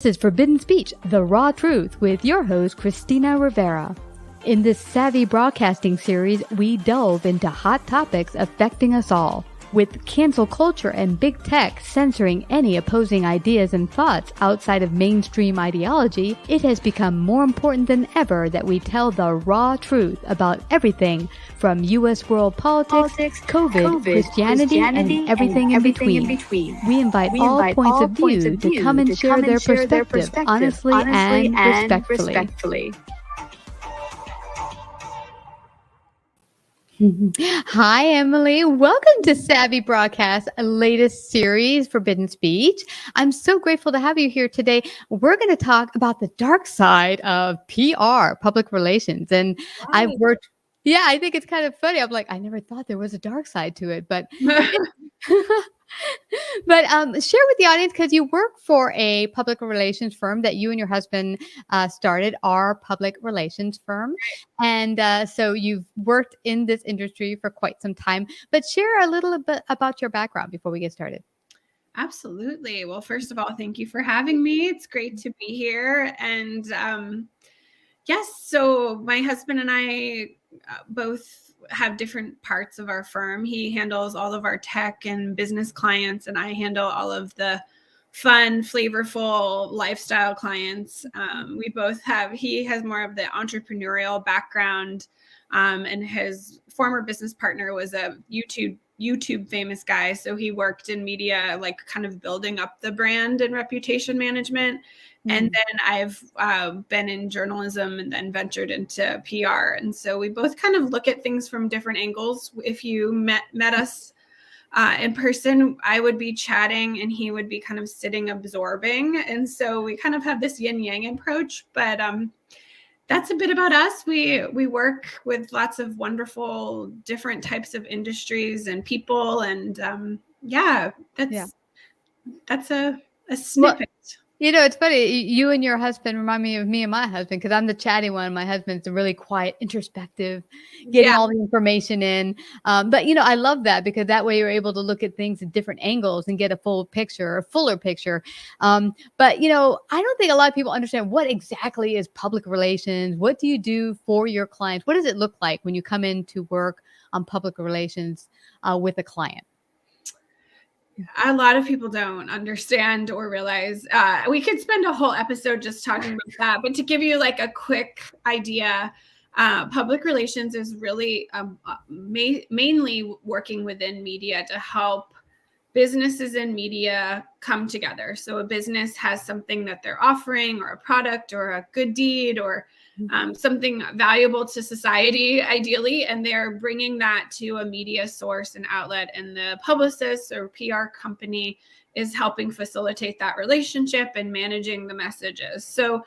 This is Forbidden Speech, the raw truth, with your host, Christina Rivera. In this savvy broadcasting series, we delve into hot topics affecting us all. With cancel culture and big tech censoring any opposing ideas and thoughts outside of mainstream ideology, it has become more important than ever that we tell the raw truth about everything from U.S. world politics, COVID, Christianity, and everything in between. We invite all points of view to come and share their perspective honestly and respectfully. Hi, Emily. Welcome to Savvy Broadcast's latest series, Forbidden Speech. I'm so grateful to have you here today. We're going to talk about the dark side of PR, public relations. And I've worked, I think it's kind of funny. I'm like, I never thought there was a dark side to it, but But share with the audience, because you work for a public relations firm that you and your husband started, our public relations firm. And so you've worked in this industry for quite some time. But share a little bit about your background before we get started. Absolutely. Well, first of all, thank you for having me. It's great to be here. And yes, so my husband and I both have different parts of our firm. He handles all of our tech and business clients, and I handle all of the fun, flavorful lifestyle clients. We both have, he has more of the entrepreneurial background, and his former business partner was a YouTube famous guy. So he worked in media, like kind of building up the brand and reputation management. And then I've been in journalism and then ventured into PR. And so we both kind of look at things from different angles. If you met us in person, I would be chatting and he would be kind of sitting absorbing. And so we kind of have this yin yang approach, but that's a bit about us. We work with lots of wonderful different types of industries and people. And that's a snippet. You know, it's funny. You and your husband remind me of me and my husband, because I'm the chatty one. My husband's the really quiet, introspective, getting all the information in. But, you know, I love that, because that way you're able to look at things at different angles and get a full picture, a fuller picture. But, you know, I don't think a lot of people understand what exactly is public relations. What do you do for your clients? What does it look like when you come in to work on public relations with a client? A lot of people don't understand or realize. We could spend a whole episode just talking about that, but to give you like a quick idea, public relations is really mainly working within media to help businesses and media come together. So a business has something that they're offering, or a product, or a good deed, or something valuable to society, ideally, and they're bringing that to a media source and outlet, and the publicist or PR company is helping facilitate that relationship and managing the messages. So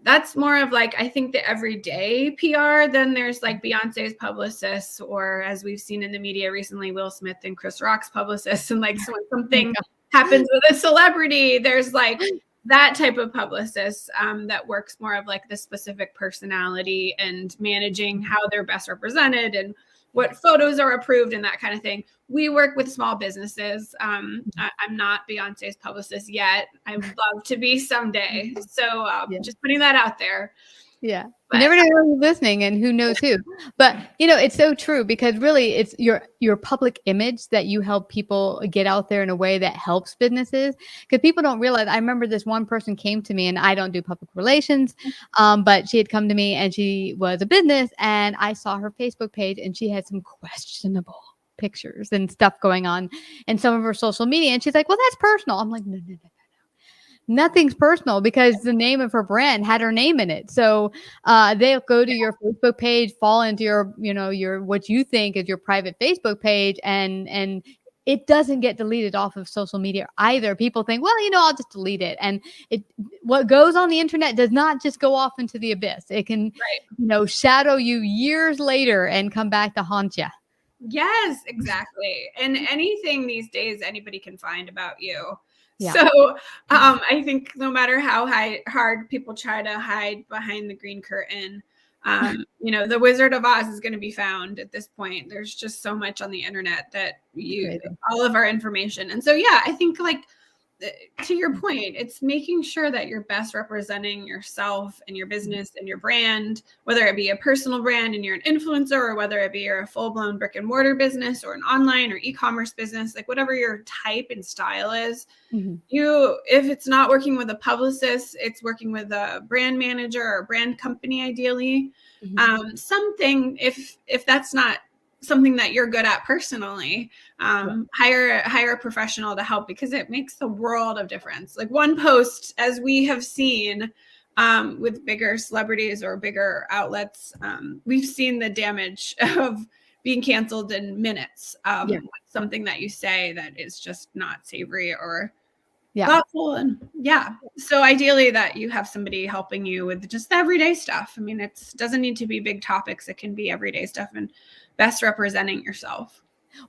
that's more of like, I think, the everyday PR. Then there's like Beyonce's publicists, or as we've seen in the media recently, Will Smith and Chris Rock's publicists. And like, so when something happens with a celebrity, there's like that type of publicist that works more of like the specific personality and managing how they're best represented and what photos are approved and that kind of thing. We work with small businesses. I'm not Beyonce's publicist yet. I would love to be someday. So just putting that out there. Yeah. You never know who's listening and who knows who. But, you know, it's so true, because really it's your public image that you help people get out there in a way that helps businesses. Because people don't realize, I remember this one person came to me, and I don't do public relations, but she had come to me and she was a business, and I saw her Facebook page and she had some questionable pictures and stuff going on and some of her social media. And she's like, well, that's personal. I'm like, no. Nothing's personal, because the name of her brand had her name in it. So they'll go to your Facebook page, fall into your what you think is your private Facebook page, and it doesn't get deleted off of social media either. People think, well, you know, I'll just delete it. And what goes on the internet does not just go off into the abyss. It can, shadow you years later and come back to haunt you. Yes, exactly. And anything these days anybody can find about you. Yeah. So I think no matter how hard people try to hide behind the green curtain, the Wizard of Oz is going to be found at this point. There's just so much on the internet that all of our information. And so, I think like to your point, it's making sure that you're best representing yourself and your business and your brand, whether it be a personal brand and you're an influencer, or whether it be you're a full-blown brick and mortar business or an online or e-commerce business, like whatever your type and style is. If it's not working with a publicist, it's working with a brand manager or a brand company, ideally. Something, if that's not something that you're good at personally, hire a professional to help, because it makes the world of difference. Like one post, as we have seen with bigger celebrities or bigger outlets, we've seen the damage of being canceled in minutes. Something that you say that is just not savory or thoughtful. And so ideally that you have somebody helping you with just the everyday stuff. I mean, it doesn't need to be big topics. It can be everyday stuff and best representing yourself.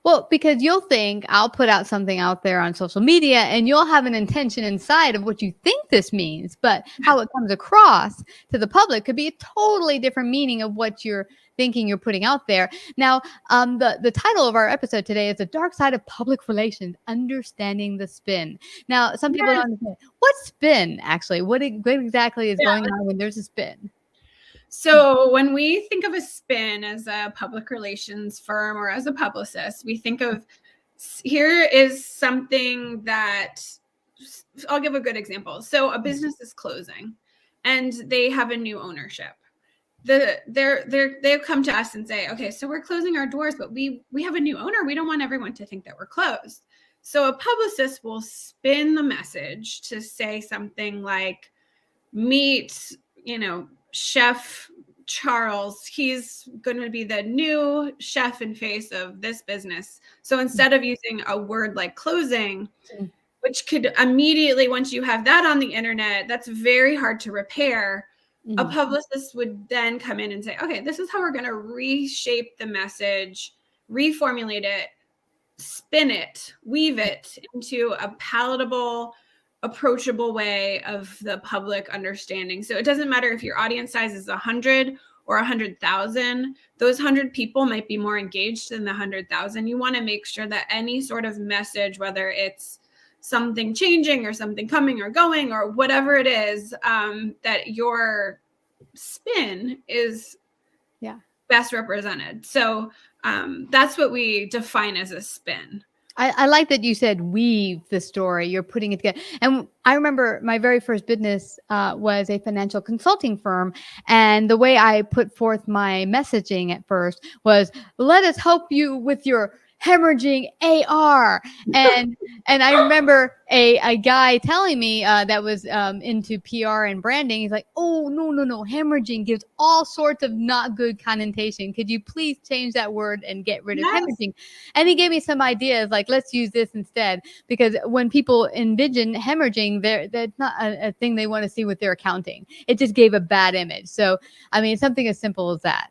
Well, because you'll think I'll put out something out there on social media and you'll have an intention inside of what you think this means, but how it comes across to the public could be a totally different meaning of what you're thinking you're putting out there. Now, the title of our episode today is The Dark Side of Public Relations, Understanding the Spin. Now, some people don't understand. What's spin, actually? What exactly is going on when there's a spin? So when we think of a spin as a public relations firm or as a publicist, we think of, here is something that, I'll give a good example. So a business is closing and they have a new ownership. They'll come to us and say, okay, so we're closing our doors, but we have a new owner. We don't want everyone to think that we're closed. So a publicist will spin the message to say something like, meet, Chef Charles, he's going to be the new chef and face of this business. So instead of using a word like closing, which could immediately, once you have that on the internet, that's very hard to repair. A publicist would then come in and say, okay, this is how we're going to reshape the message, reformulate it, spin it, weave it into a palatable, approachable way of the public understanding. So it doesn't matter if your audience size is 100 or 100,000. Those 100 people might be more engaged than the 100,000. You want to make sure that any sort of message, whether it's something changing or something coming or going or whatever it is, that your spin is best represented. So that's what we define as a spin. I like that you said weave the story. You're putting it together. And I remember my very first business was a financial consulting firm. And the way I put forth my messaging at first was, let us help you with your hemorrhaging AR. And I remember a guy telling me that was into PR and branding. He's like, oh, no. Hemorrhaging gives all sorts of not good connotation. Could you please change that word and get rid of hemorrhaging? And he gave me some ideas like, let's use this instead. Because when people envision hemorrhaging, that's not a thing they want to see with their accounting. It just gave a bad image. So, I mean, something as simple as that.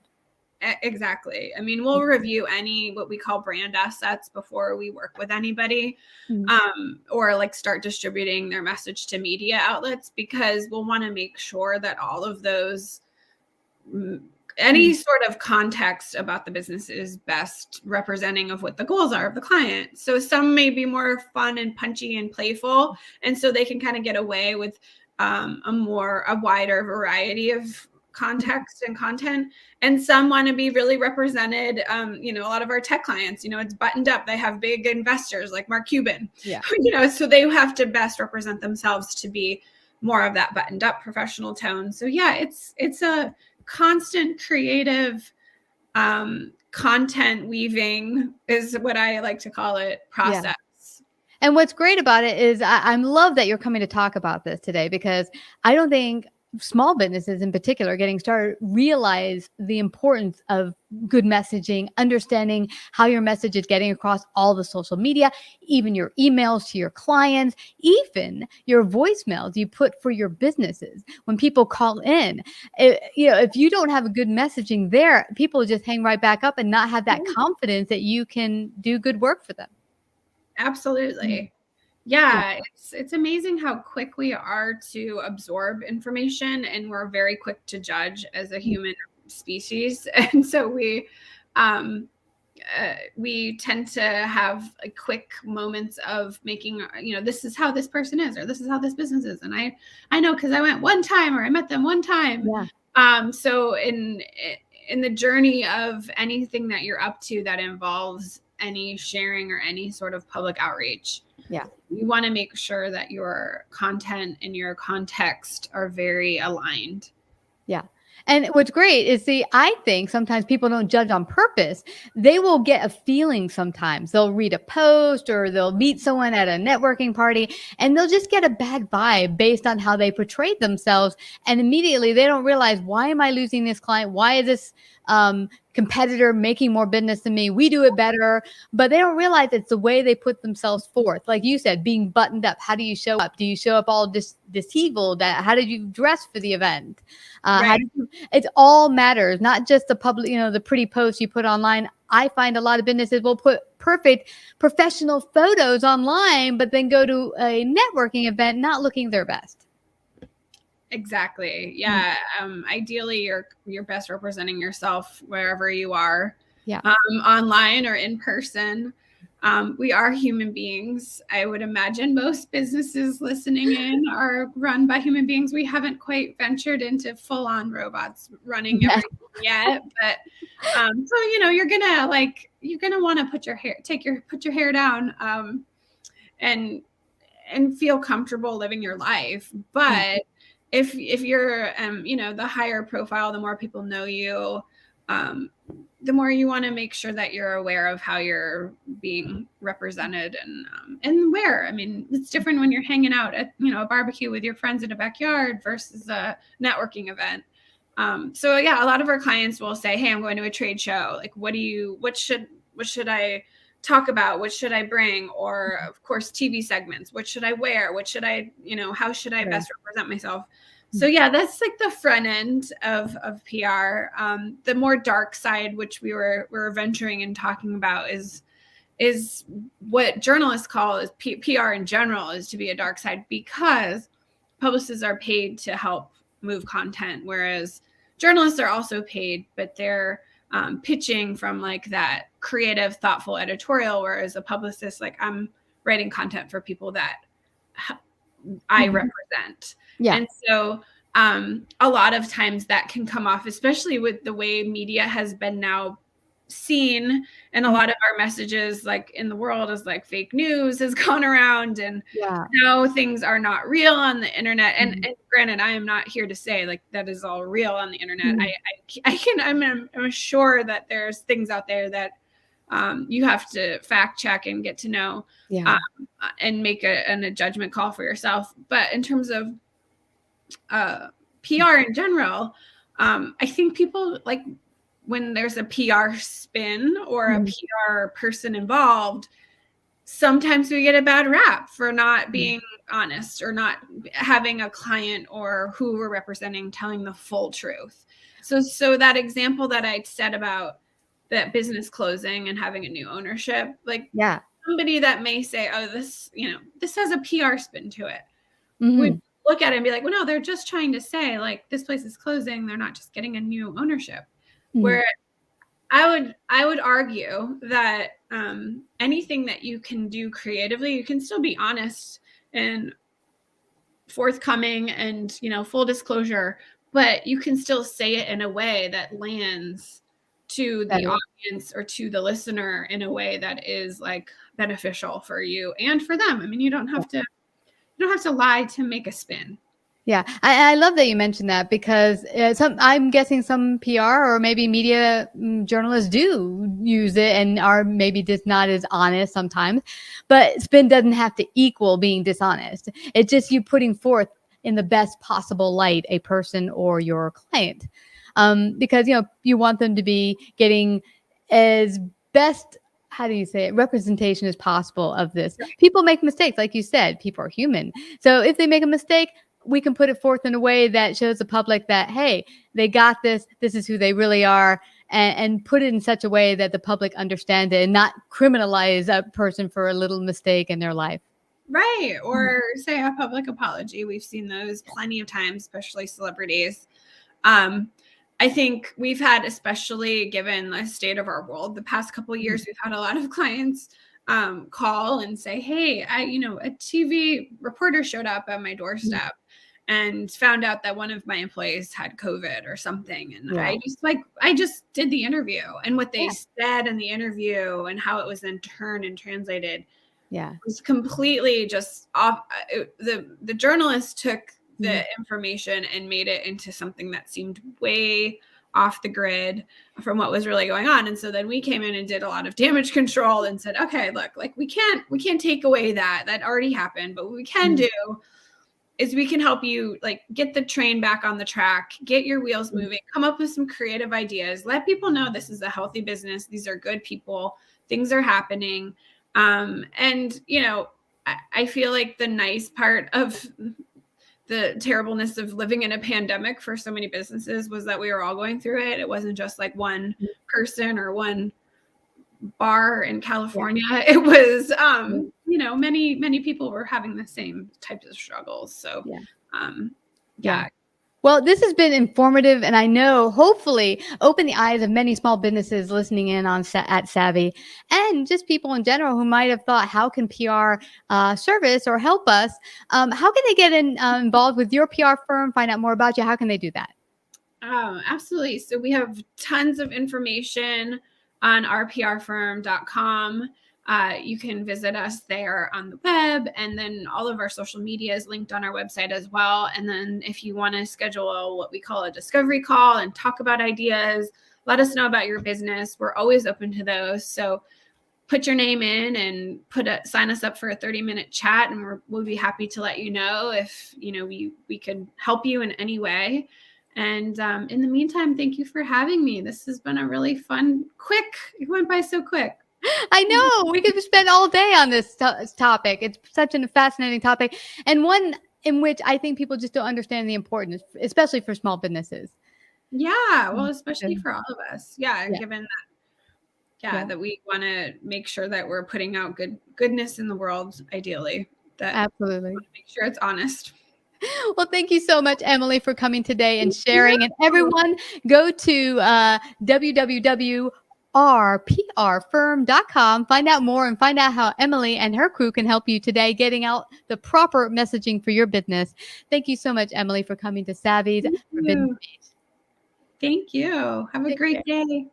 Exactly. I mean, we'll review what we call brand assets before we work with anybody, or like start distributing their message to media outlets, because we'll want to make sure that all of those, any sort of context about the business is best representing of what the goals are of the client. So some may be more fun and punchy and playful, and so they can kind of get away with a wider variety of context and content, and some want to be really represented. A lot of our tech clients, it's buttoned up. They have big investors like Mark Cuban, so they have to best represent themselves to be more of that buttoned up professional tone. So it's a constant creative content weaving is what I like to call it, process. Yeah. And what's great about it is I love that you're coming to talk about this today, because I don't think small businesses in particular getting started realize the importance of good messaging, understanding how your message is getting across all the social media, even your emails to your clients, even your voicemails you put for your businesses. When people call in, if you don't have a good messaging there, people just hang right back up and not have that confidence that you can do good work for them. Absolutely. Yeah, it's amazing how quick we are to absorb information, and we're very quick to judge as a human species. And so we, we tend to have quick moments of making, this is how this person is, or this is how this business is. And I know, cause I went one time, or I met them one time. Yeah. So in the journey of anything that you're up to that involves any sharing or any sort of public outreach, yeah, you want to make sure that your content and your context are very aligned. Yeah. And what's great is, I think sometimes people don't judge on purpose. They will get a feeling sometimes. They'll read a post or they'll meet someone at a networking party and they'll just get a bad vibe based on how they portrayed themselves. And immediately they don't realize, why am I losing this client? Why is this competitor making more business than me? We do it better. But they don't realize it's the way they put themselves forth. Like you said, being buttoned up. How do you show up? Do you show up all deceitful? How did you dress for the event? Right. It all matters, not just the public, the pretty posts you put online. I find a lot of businesses will put perfect professional photos online, but then go to a networking event not looking their best. Exactly. Yeah. Ideally, you're best representing yourself wherever you are. Yeah. Online or in person. We are human beings. I would imagine most businesses listening in are run by human beings. We haven't quite ventured into full-on robots running everything yet, but so you're gonna want to put your hair down and feel comfortable living your life. But if you're the higher profile, the more people know you, the more you want to make sure that you're aware of how you're being represented and where. I mean, it's different when you're hanging out at a barbecue with your friends in a backyard versus a networking event. So yeah, a lot of our clients will say, "Hey, I'm going to a trade show. Like, what should I talk about? What should I bring?" Or of course, TV segments. What should I wear? What should I, how should I best represent myself? So yeah, that's like the front end of PR. The more dark side, which we're venturing and talking about, is what journalists call is PR in general, is to be a dark side, because publicists are paid to help move content, whereas journalists are also paid, but they're pitching from like that creative, thoughtful editorial, whereas a publicist, like, I'm writing content for people that I represent. Yeah. And so a lot of times that can come off, especially with the way media has been now seen, and a lot of our messages like in the world is like fake news has gone around, and now things are not real on the internet. And granted, I am not here to say like that is all real on the internet. I'm sure that there's things out there that you have to fact check and get to know, and make a judgment call for yourself. But in terms of PR in general, I think people, like, when there's a PR spin or a PR person involved, sometimes we get a bad rap for not being honest, or not having a client or who we're representing telling the full truth. So that example that I said about that business closing and having a new ownership, like, somebody that may say, "Oh, this has a PR spin to it," would look at it and be like, "Well, no, they're just trying to say like this place is closing. They're not just getting a new ownership." Where I would argue that anything that you can do creatively, you can still be honest and forthcoming and full disclosure, but you can still say it in a way that lands to the audience or to the listener in a way that is like beneficial for you and for them. I mean, you don't have to lie to make a spin. Yeah, I love that you mentioned that, because I'm guessing some PR or maybe media journalists do use it and are maybe just not as honest sometimes. But spin doesn't have to equal being dishonest. It's just you putting forth in the best possible light a person or your client, because you want them to be getting as best, how do you say it, representation as possible of this. People make mistakes, like you said. People are human. So if they make a mistake, we can put it forth in a way that shows the public that, hey, they got this. This is who they really are, and put it in such a way that the public understands it, and not criminalize a person for a little mistake in their life. Right. Or say a public apology. We've seen those plenty of times, especially celebrities. I think we've had, especially given the state of our world, the past couple of years, we've had a lot of clients call and say, hey, a TV reporter showed up at my doorstep and found out that one of my employees had COVID or something. And Yeah. I just did the interview, and what they Yeah. said in the interview and how it was then turned and translated Yeah. was completely just off. The journalist took the information and made it into something that seemed way off the grid from what was really going on. And so then we came in and did a lot of damage control and said, okay, look, like we can't take away that already happened, but what we can do is we can help you like get the train back on the track, get your wheels moving, come up with some creative ideas, let people know this is a healthy business. These are good people. Things are happening. And I feel like the nice part of the terribleness of living in a pandemic for so many businesses was that we were all going through it. It wasn't just like one person or one bar in California. It was, many people were having the same types of struggles. So, yeah. Well, this has been informative, and I know hopefully open the eyes of many small businesses listening in on at Savvy, and just people in general who might have thought, how can PR service or help us? How can they get involved with your PR firm, find out more about you? How can they do that? Absolutely. So we have tons of information on rprfirm.com. You can visit us there on the web, and then all of our social media is linked on our website as well. And then if you want to schedule what we call a discovery call and talk about ideas, let us know about your business. We're always open to those. So put your name in and sign us up for a 30-minute chat, and we'll be happy to let you know if we can help you in any way. And in the meantime, thank you for having me. This has been a really fun, it went by so quick. I know we could spend all day on this topic. It's such a fascinating topic, and one in which I think people just don't understand the importance, especially for small businesses. Yeah, well, especially for all of us. Given that, that we want to make sure that we're putting out goodness in the world, ideally. Absolutely. Make sure it's honest. Well, thank you so much, Emily, for coming today and sharing. And everyone, go to www.rprfirm.com. Find out more and find out how Emily and her crew can help you today, getting out the proper messaging for your business. Thank you so much, Emily, for coming to Savvy's for Business Page. Thank you. Have a great day.